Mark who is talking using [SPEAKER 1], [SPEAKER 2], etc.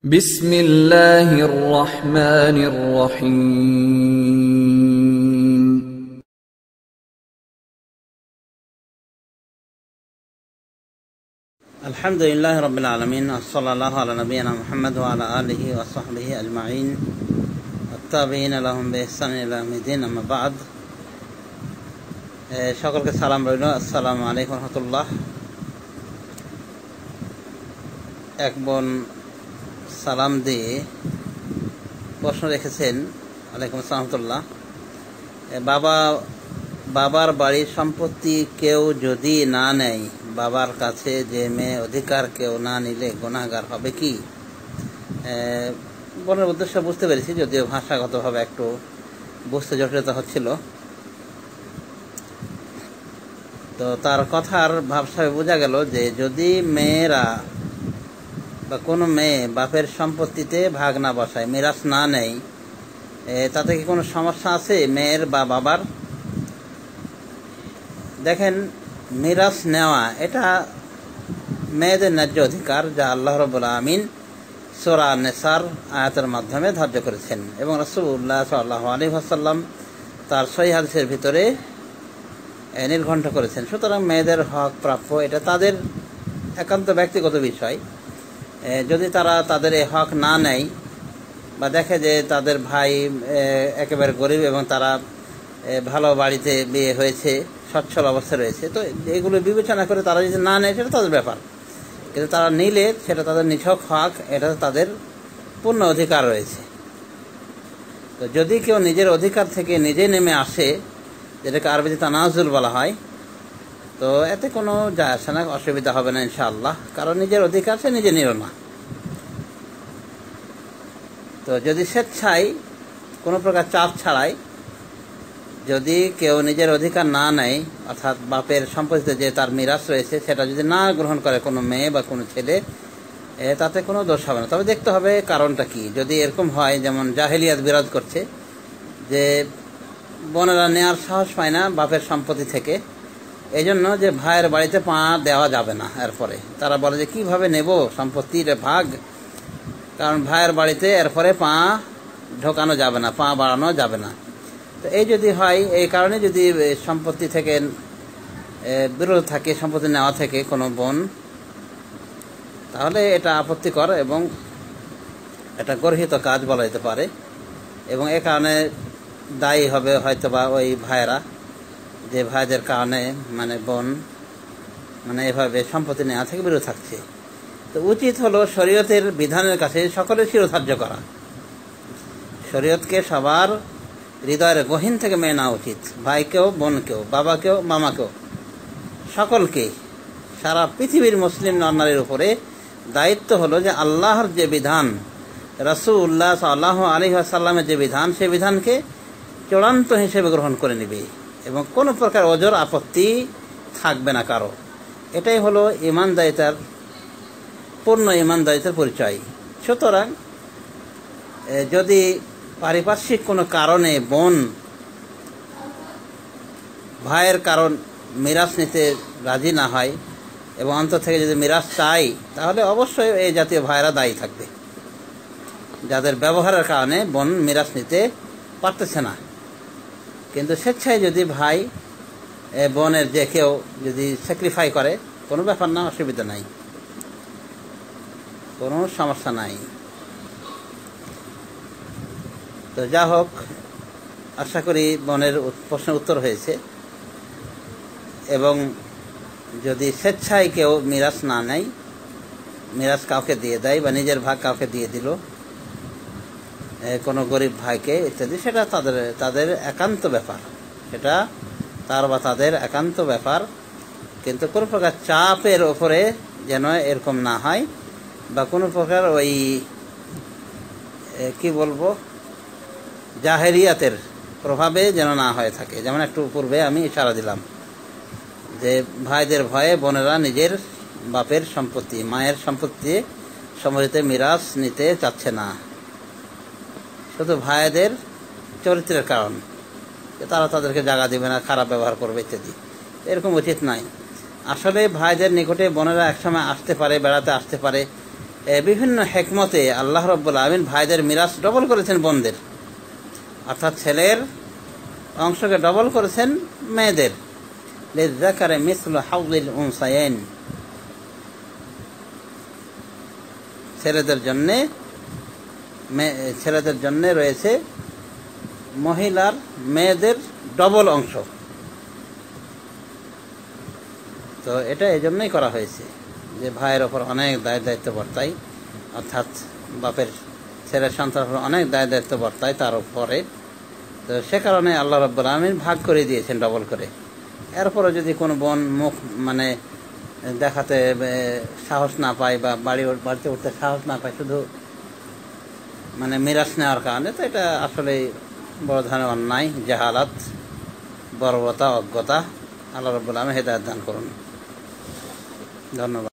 [SPEAKER 1] بسم الله الرحمن الرحيم
[SPEAKER 2] الحمد لله رب العالمين وصلى الله على نبينا محمد وعلى آله وصحبه أجمعين والتابعين لهم بإحسان إلى يوم الدين أما بعد সকলকে সালাম রইল। আসসালামু আলাইকুম রহমতুল্লাহ। এক বোন সালাম দিয়ে প্রশ্ন রেখেছেন, ওয়ালাইকুম আসসালাম রহমতুল্লাহ, বাবার বাড়ির সম্পত্তি কেউ যদি না নেয়, বাবার কাছে যে মেয়ে অধিকার কেউ না নিলে গুনাহগার হবে কি? বোনের উদ্দেশ্য বুঝতে পেরেছি, যদিও ভাষাগতভাবে একটু বুঝতে জটিলতা হচ্ছিল। তো তার কথার ভাবসাবে বোঝা গেল যে যদি মেয়েরা বা কোনো মেয়ে বাপের সম্পত্তিতে ভাগ না বসায়, মিরাস না নেয়, তাতে কি কোনো সমস্যা আছে মেয়ের বা বাবার? দেখেন, মিরাস নেওয়া এটা মেয়েদের ন্যায্য অধিকার, যা আল্লাহ রাব্বুল আমিন সূরা নিসার আয়াতের মাধ্যমে ধার্য করেছেন এবং রাসূলুল্লাহ সাল্লাল্লাহু আলাইহি ওয়াসাল্লাম তার সহিহ হাদিসের ভিতরে নির্ঘণ্ট করেছেন। সুতরাং মেয়েদের হক প্রাপ্য, এটা তাদের একান্ত ব্যক্তিগত বিষয়। যদি তারা তাদের এই হক না নেয় বা দেখে যে তাদের ভাই একেবারে গরিব এবং তারা ভালো বাড়িতে বিয়ে হয়েছে, সচ্ছল অবস্থা রয়েছে, তো এগুলো বিবেচনা করে তারা যদি না নেয় সেটা তাদের ব্যাপার, কিন্তু তারা নিলে সেটা তাদের নিছক হক, এটা তাদের পূর্ণ অধিকার রয়েছে। তো যদি কেউ নিজের অধিকার থেকে নিজে নেমে আসে, যেটাকে আরবিতে তানাজুল বলা হয়, তো এতে কোনো যায় আসে না, অসুবিধা হবে না ইনশাআল্লাহ, কারণ নিজের অধিকার সে নিজে নিল না। তো যদি স্বেচ্ছায় কোনো প্রকার চাপ ছাড়াই যদি কেউ নিজের অধিকার না নেয়, অর্থাৎ বাপের সম্পত্তিতে যে তার মিরাস রয়েছে সেটা যদি না গ্রহণ করে কোনো মেয়ে বা কোনো ছেলে, তাতে কোনো দোষ হবে না। তবে দেখতে হবে কারণটা কি। যদি এরকম হয় যেমন জাহেলিয়াত বিরাজ করছে, যে বোনেরা নেওয়ার সাহস পায় না বাপের সম্পত্তি থেকে, এই জন্য যে ভাইয়ের বাড়িতে পা দেওয়া যাবে না, এরপরে তারা বলে যে কিভাবে নেব সম্পত্তির ভাগ, কারণ ভাইয়ের বাড়িতে এরপরে পা ঢোকানো যাবে না, পা বাড়ানো যাবে না। তো এই যদি হয়, এই কারণে যদি সম্পত্তি থেকে বিরত থাকে, সম্পত্তি নেওয়া থেকে কোনো বোন, তাহলে এটা আপত্তিকর এবং এটা গর্হিত কাজ বলা যেতে পারে, এবং এ কারণে দায়ী হবে হয়তোবা ওই ভাইয়েরা, যে ভাইদের কারণে মানে বোন মানে এভাবে সম্পত্তি নেওয়া থেকে বিরত থাকছে। তো উচিত হলো শরীয়তের বিধানের কাছে সকলের শিরোধার্য করা। শরীয়তকে সবার হৃদয়ের গহীন থেকে মেনে নেওয়া উচিত, ভাইকেও, বোনকেও, বাবাকেও, মামাকেও, সকলকে। সারা পৃথিবীর মুসলিম নারীর উপরে দায়িত্ব হলো যে আল্লাহর যে বিধান, রাসূলুল্লাহ সাল্লাল্লাহু আলাইহি ওয়াসাল্লামের যে বিধান, সেই বিধানকে চূড়ান্ত হিসেবে গ্রহণ করে নেবে এবং কোনো প্রকার ওজর আপত্তি থাকবে না কারো। এটাই হলো ইমানদারিতার, পূর্ণ ইমানদারিতার পরিচয়। সুতরাং যদি পারিপার্শ্বিক কোনো কারণে বোন ভাইয়ের কারণ মিরাস নিতে রাজি না হয় এবং অন্তর থেকে যদি মিরাস চাই, তাহলে অবশ্যই এই জাতীয় ভাইয়েরা দায়ী থাকবে, যাদের ব্যবহারের কারণে বোন মিরাস নিতে পারতেছে না। কিন্তু স্বেচ্ছায় যদি ভাই বোনের যে কেউ যদি স্যাক্রিফাই করে, কোনো ব্যাপার না, অসুবিধা নাই, কোনো সমস্যা নাই। তো যা হোক, আশা করি বোনের প্রশ্নের উত্তর হয়েছে। এবং যদি স্বেচ্ছায় কেউ মিরাস না নেয়, মিরাস কাউকে দিয়ে দেয় বা নিজের ভাগ কাউকে দিয়ে দিল, কোনো গরিব ভাইকে ইত্যাদি, সেটা তাদের একান্ত ব্যাপার, সেটা তার বা তাদের একান্ত ব্যাপার। কিন্তু কোনো প্রকার চাপের ওপরে যেন এরকম না হয়, বা কোনো প্রকার ওই কি বলবো, জাহেলিয়াতের প্রভাবে যেন না হয়ে থাকে। যেমন একটু পূর্বে আমি ইশারা দিলাম যে ভাইদের ভয়ে বোনেরা নিজের বাপের সম্পত্তি, মায়ের সম্পত্তি সম্বলিত মিরাস নিতে চাচ্ছে না, শুধু ভাইদের চরিত্রের কারণ, তারা তাদেরকে জায়গা দিবে না, খারাপ ব্যবহার করবে ইত্যাদি। এরকম উচিত নয়। আসলে ভাইদের নিকটে বোনেরা একসময় আসতে পারে, বেড়াতে আসতে পারে, বিভিন্ন হেকমতে আল্লাহ রাব্বুল আলামিন ভাইদের মিরাস ডবল করেছেন বোনদের, অর্থাৎ ছেলের অংশকে ডবল করেছেন মেয়েদের। লিযযাকারি মিসলু হাযযিল উনসায়াইন, ছেলেদের জন্য রয়েছে মহিলার মেয়েদের ডবল অংশ। তো এটা এই জন্যই করা হয়েছে যে ভাইয়ের ওপর অনেক দায়িত্ব বর্তায়, অর্থাৎ বাপের ছেলের সন্তানের উপর অনেক দায়িত্ব বর্তায় তার উপরে। তো সে কারণে আল্লাহ রাব্বুল আলামিন ভাগ করে দিয়েছেন ডবল করে। এরপরে যদি কোনো বোন মুখ দেখাতে সাহস না পায় বা বাড়িতে উঠতে সাহস না পায় শুধু মিরাস নেওয়ার কারণে, তো এটা আসলে বড় ধরনের অন্যায়, জাহালাত, বর্বরতা, অজ্ঞতা। আল্লাহ রাব্বুল আলামিন হেদায়েত দান করুন। ধন্যবাদ।